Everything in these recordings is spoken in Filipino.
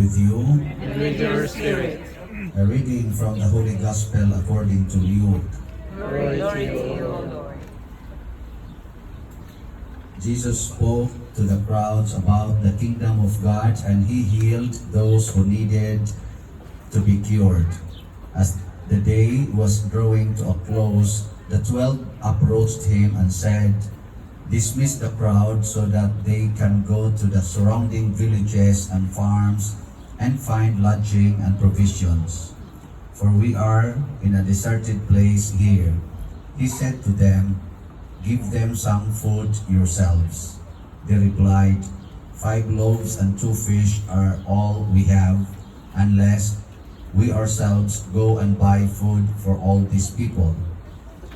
with you. and with your spirit. A reading from the Holy Gospel according to Luke. Glory to you, O Lord. Jesus spoke to the crowds about the kingdom of God, and he healed those who needed to be cured. As the day was drawing to a close, the 12 approached him and said, "Dismiss the crowd so that they can go to the surrounding villages and farms and find lodging and provisions. For we are in a deserted place here." He said to them, "Give them some food yourselves." They replied, 5 loaves and 2 fish are all we have, unless we ourselves go and buy food for all these people.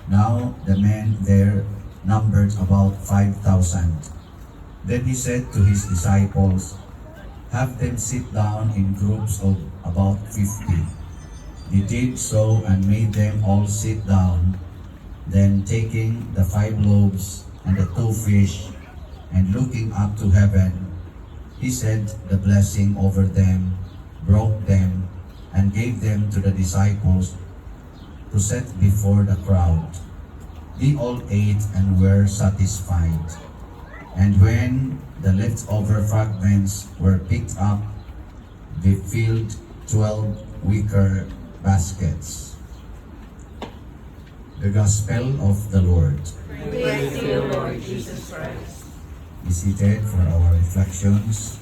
Now the men there numbered about 5,000. Then he said to his disciples, "Have them sit down in groups of about 50. They did so and made them all sit down. Then taking the 5 loaves and the 2 fish, and looking up to heaven, he said the blessing over them, broke them, and gave them to the disciples to set before the crowd. They all ate and were satisfied. And when the leftover fragments were picked up, they filled 12 wicker baskets. The Gospel of the Lord. Praise to you, Lord Jesus Christ. Be seated for our reflections.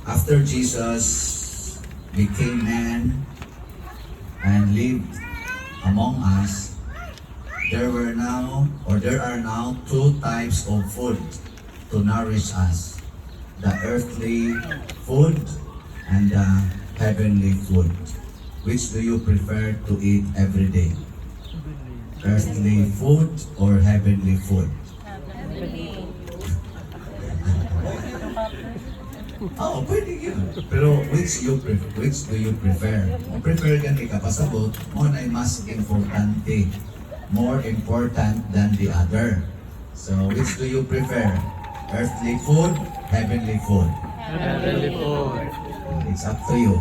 After Jesus became man and lived among us, there are now 2 types of food to nourish us: the earthly food and the heavenly food. Which do you prefer to eat every day? Earthly food or heavenly food? Oo, pwede yun. Pero which do you prefer? Kung prefer ka ni kapasabot, mo na mas importante. More important than the other. So, which do you prefer? Earthly food, heavenly food? Heavenly food. It's up to you.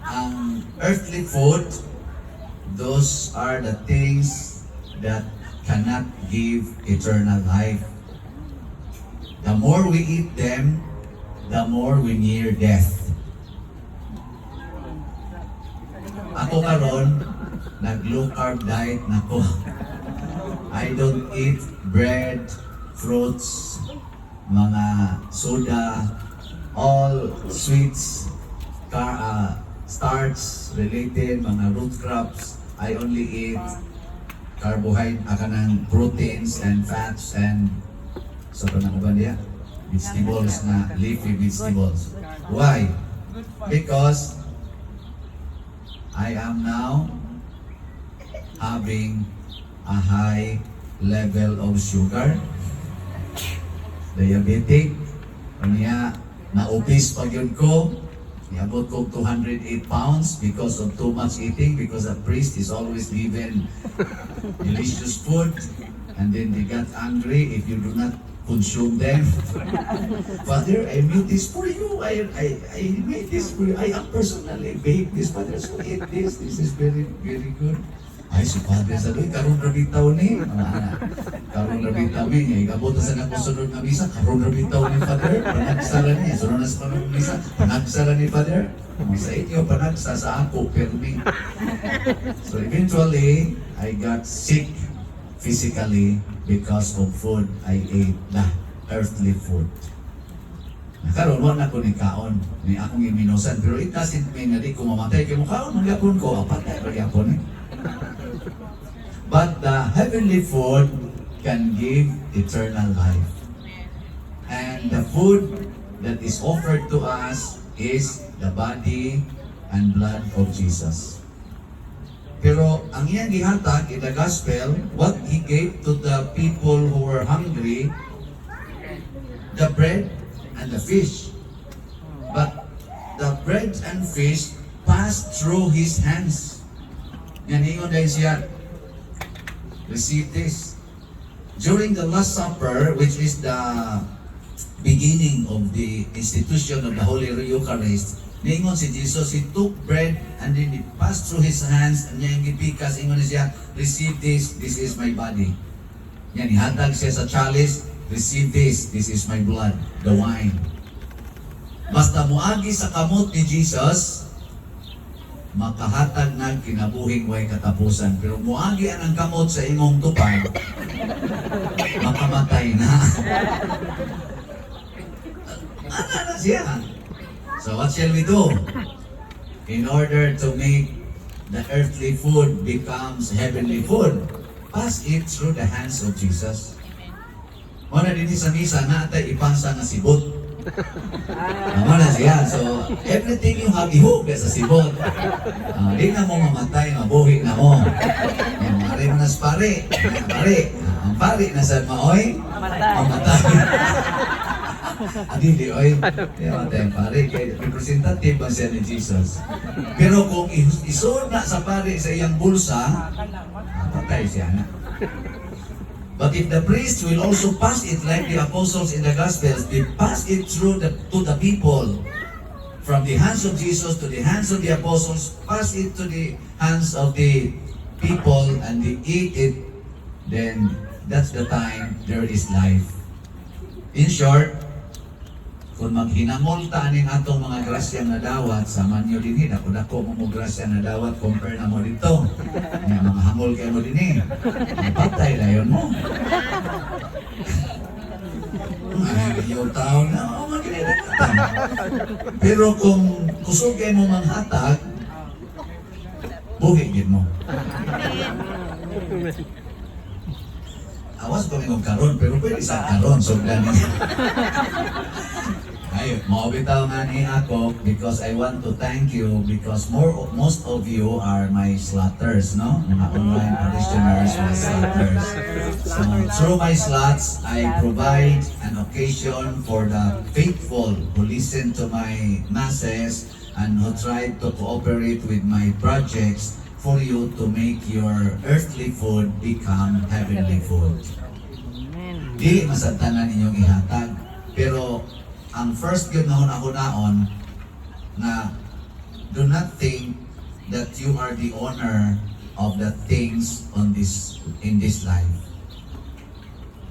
Ang earthly food, those are the things that cannot give eternal life. The more we eat them, the more we near death. Ako karon, nag-low carb diet na ko. I don't eat bread, fruits, mga soda, all sweets, starch related, mga root crops. I only eat carbohydrate, proteins and fats and so vegetables na leafy vegetables. Why? Because I am now having a high level of sugar, diabetic, niya na-obese pag yun ko. Niabot ko 208 pounds because of too much eating, because a priest is always given delicious food and then they got angry if you do not consume them. Father, I made this for you. I made this for you. I am personally baked this, Father. So eat this. This is very, very good. Ay, si Padre sa doon, karoon na bitaw ni. Karoon na bitaw ni. Ikabot na sa nakusunod na misa, karoon na bitaw ni Father. Panagsara niya. Sunod na sa panong misa, panagsara ni Father. Sa inyo, panagsa sa ako, permi. So eventually, I got sick physically because of food I ate, the earthly food. Nakaroon, wala ko ni kaon, ni akong iminusan. Pero it doesn't mean na di ko mamatay. Kaya mo kaon, magyapon ko, patay magyapon eh. But the heavenly food can give eternal life. And the food that is offered to us is the body and blood of Jesus. Pero ang iyang gihatag in the gospel, what he gave to the people who were hungry, the bread and the fish. But the bread and fish passed through his hands. Yan, ingon dahil siya, receive this. during the Last Supper, which is the beginning of the institution of the Holy Eucharist, niingon si Jesus, he took bread and then he passed through his hands and niya yung gipikas, ingon siya, receive this is my body. Yan, ihatag siya sa chalice, receive this is my blood, the wine. Basta muagi sa kamot ni Jesus, makahatag na kinabuhing way katapusan. Pero muagi ang kamot sa imong tupad, makamatay na. Ano na siya? So what shall we do? In order to make the earthly food becomes heavenly food, pass it through the hands of Jesus. Muna din sa misa na atay ipasa nga sibot. Tama na siya. So, everything you have, ihug sa sibot. Di na mo mamatay, mabuhi na mo. Yan, mari mo na sa pari. Ang pari na sa maoy, mamatay. Adili, oy. Yan, matay ang pari. Kaya representative ba siya ni Jesus? Pero kung isuod na sa pari sa iyang bulsa, patay siya na. But if the priest will also pass it like the apostles in the Gospels, they pass it through to the people. From the hands of Jesus to the hands of the apostles, pass it to the hands of the people and they eat it, then that's the time there is life. In short, kung maghinamolta aning atong mga grasyang nadawat, sa manyo din dako mo grasya nadawat, compare na mo dito. Nga mga hamol kayo mo din patay na yun mo. Yung tao na, maginilatan. Pero kung kusugay mo manghatag, buhigin mo. Awas ko may karon, pero pwede sa karon, so gani. Ay, maubitaw nga ni ako because I want to thank you because most of you are my slotters, no? Mga online parishioners, my slotters. So through my slots, I provide an occasion for the faithful who listen to my masses and who try to cooperate with my projects for you to make your earthly food become heavenly food. Di masantanan ninyong ihatag, pero ang first yun na hunaon na do not think that you are the owner of the things in this life.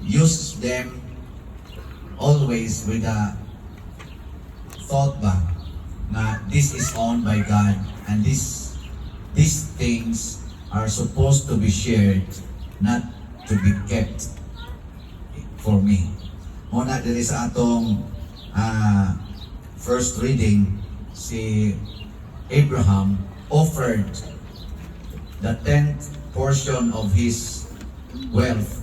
Use them always with a thought ba na this is owned by God and these things are supposed to be shared, not to be kept for me. Muna diri sa atong first reading, si Abraham offered the 10th portion of his wealth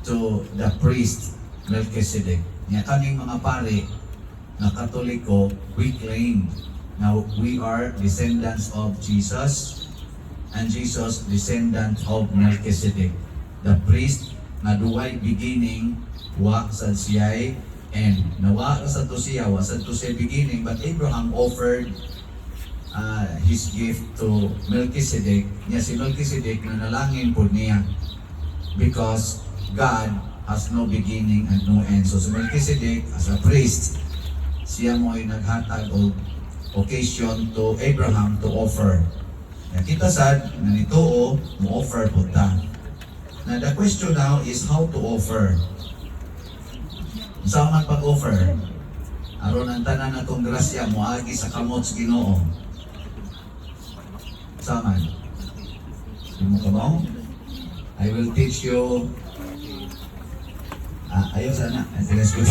to the priest Melchizedek. Nga kaming mga pari na Katoliko, we claim na we are descendants of Jesus and Jesus descendant of Melchizedek. The priest na duway beginning, wa sa siya'y end. Nawa sa to siya, wa sa to siya beginning, but Abraham offered his gift to Melchizedek. Niya si Melchizedek na nalangin po niya because God has no beginning and no end. So si Melchizedek as a priest, siya mo ay naghatag o occasion to Abraham to offer. Na kita sad na nito mo offer po ta. Now the question now is how to offer. Sa man pag-offer, aron ang tanan natong grasya moagi sa kamot sa Ginoo. Sa man. Imo ka ba? I will teach you. Ayaw sana. Address ko.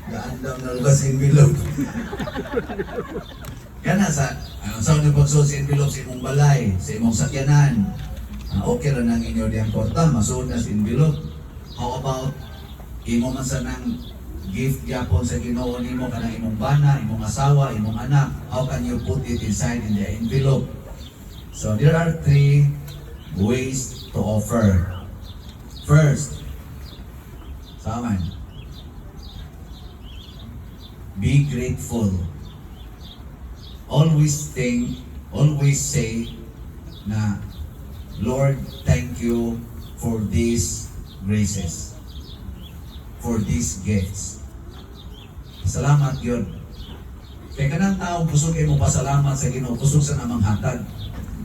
Gaandam na lugas envelope. Kana sa ni pagsuot sa envelope sa imong balay, sa imong sakyanan. Okay ra nang inyo diyang porta, masuot na sa envelope. How about imo man sa nang gift gyapon sa Ginoo nimo kanang imong bana, imong asawa, imong anak, how can you put it inside in the envelope? So there are 3 ways to offer. First, saman, be grateful. Always say na, Lord, thank you for these graces, for these gifts. Salamat yun. Kaya kanang tao kusog kayo mo pasalamat sa Ginoo, kusog sa namang hatag.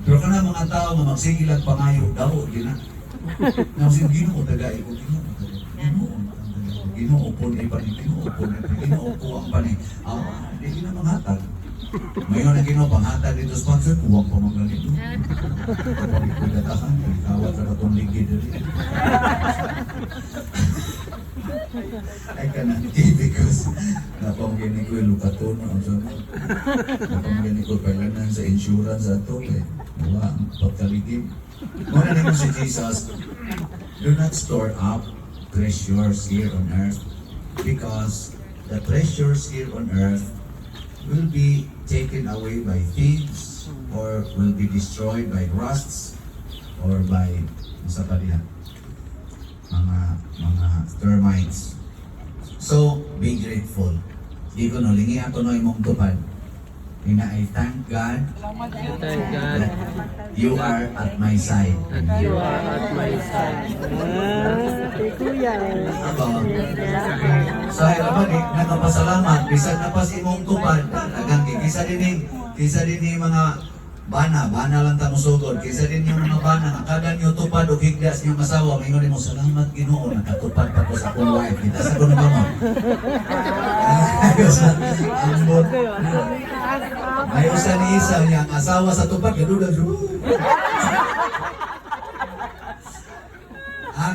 Pero kanang mga tao nga magsigil at pangayo daw, gina. Nga sige Ginoo tagay ko, Ginoo po ni pa ni Ginoo po ang pani. Hindi na manghatag. Mayon na Ginoo panghatag dito sponsor, kuwang pa mga ganito. Kapag ikudatahan, kawat sa katong ligid dito. Ay ka na, because napamagyan ko yung lukaton ang sana. Napamagyan ko kailangan sa insurance ato eh. Wala, pagkaligid. Muna naman si Jesus, do not store up treasures here on earth because the treasures here on earth will be taken away by thieves or will be destroyed by rusts or by sa palihan mga termites. So, be grateful. Di ko no, lingi ako no imong tupad. Ina, I thank God Thank God you are at my side. that you are at my side. Ako, sa hirapan, nagpapasalamat, bisan na pas imong tupad, nagang kisa din ni mga bana lang tamo sugod, kisa din yung mga bana, kada nyo tupad o higdas nyo masawa, mingon mo, salamat Ginoo, nakatupad pa ko sa akong wife, kita sa kuno ba mo? Ambot. May usa ni isa niya, ang asawa sa tupad, gaduda,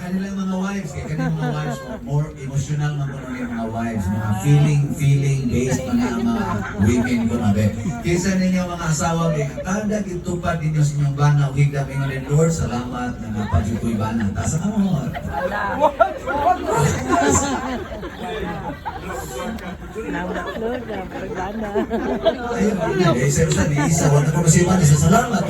kanilang mga wives, kaya kanilang mga wives, more emotional man ko yung mga wives, mga feeling based mga women ko na be. Kaysa ninyo mga asawa, kada gitupad ninyo sa inyong bana o higda kayo ng Lord, salamat na napadyo ko'y bana. Tasa ka mo. Ayun, isa ni isa, wala ko masiman, isa salamat.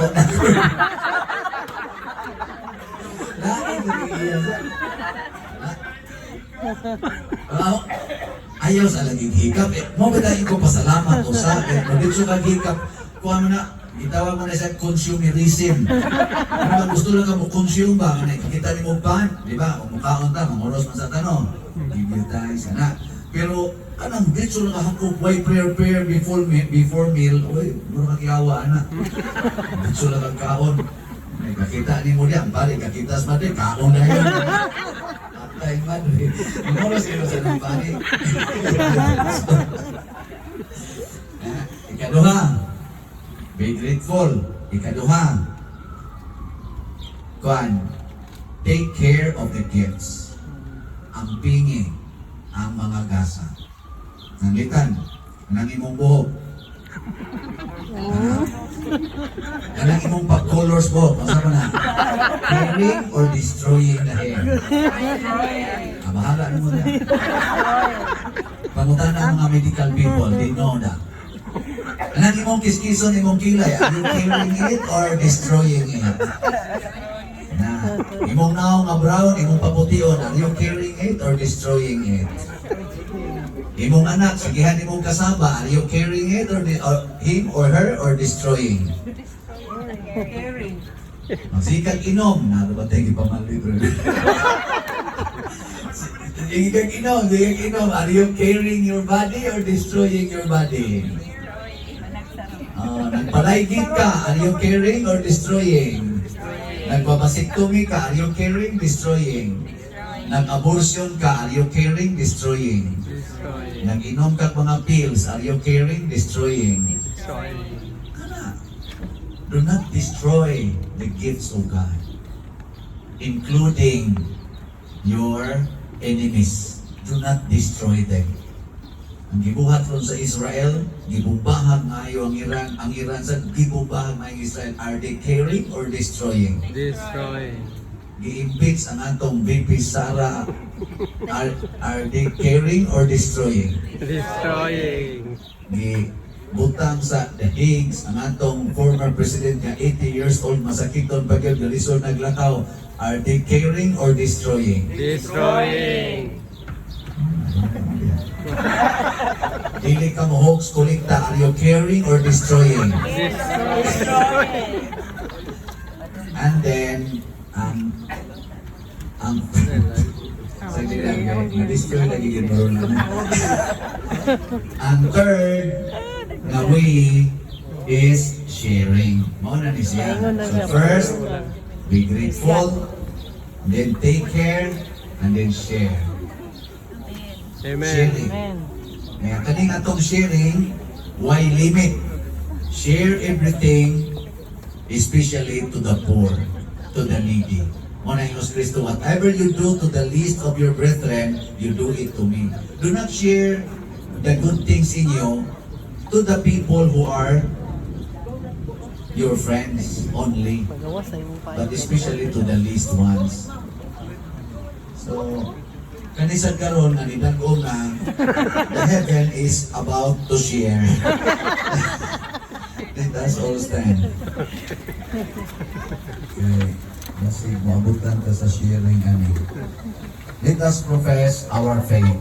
Ayaw sa laging hikap mo ba dahil ko pasalamat o sa akin kung dito ka hikap kung ano na itawag mo na siya consumerism kung gusto lang ka mo consume ba kita ni mo pan di ba o mukhaon ta mamuros man sa tanong give tayo sana pero anong dito lang kahapok why prayer before meal uy mura kakiyawa anak dito lang ang kaon kakita ni mo diyan pare kakita sa mati kaon na yun ay madre, moro sila sa ng pari. Ikaduha, be grateful. Ikaduha, take care of the gifts. Ang pingi, ang mga gasa. Nangitan, nang imong buhok. Kanang imong pag-colors po, masama na. Caring or destroying the hair? Bahala mo na. Pangutan ang mga medical people, they know na. Kanang imong kiskison, imong kilay, are you caring it or destroying it? Na, imong naong nga brown, imong papution, are you caring it or destroying it? Imong anak, sigihan imong kasama, are you carrying it or him or her or destroying? Caring. Magsikag inom, nalubatay ipamali bro. Sikag inom, are you carrying your body or destroying your body? Nagpalaygit ka, are you carrying or destroying? Nagpapasiktomi ka, are you carrying, destroying? Nag-abortion ka, are you carrying, destroying? Nag-inom ka mga pills, are you carrying, destroying? Do not destroy the gifts of God, including your enemies. Do not destroy them. Ang gibuhat ron sa Israel, gibubahag ngayo ang Iran sa gibubahag ng Israel. Are they carrying or destroying? Destroy. Gi-impeach ang atong VP Sara. Are they carrying or destroying? Destroying. Butang sa The Higgs, ang atong former president nga 80 years old, masakiton pa gyud lisod naglakaw. Are they carrying or destroying? Destroying. Dili ka mo hoax kolekta, are you carrying or destroying? Destroying. And then, na-destroy lagi yun maroon na. Ang third na way is sharing. Mauna ni siya. So first, be grateful, then take care, and then share. Amen. Sharing. Kaya kaning atong sharing, why limit? Share everything, especially to the poor, to the needy. Muna yung Kristo, whatever you do to the least of your brethren, you do it to me. Do not share the good things in you to the people who are your friends only, but especially to the least ones. So, kanisad karon ang idag-o na the heaven is about to share. Let us all stand. Okay. Kasi maabutan ka sa sharing ani. Let us profess our faith.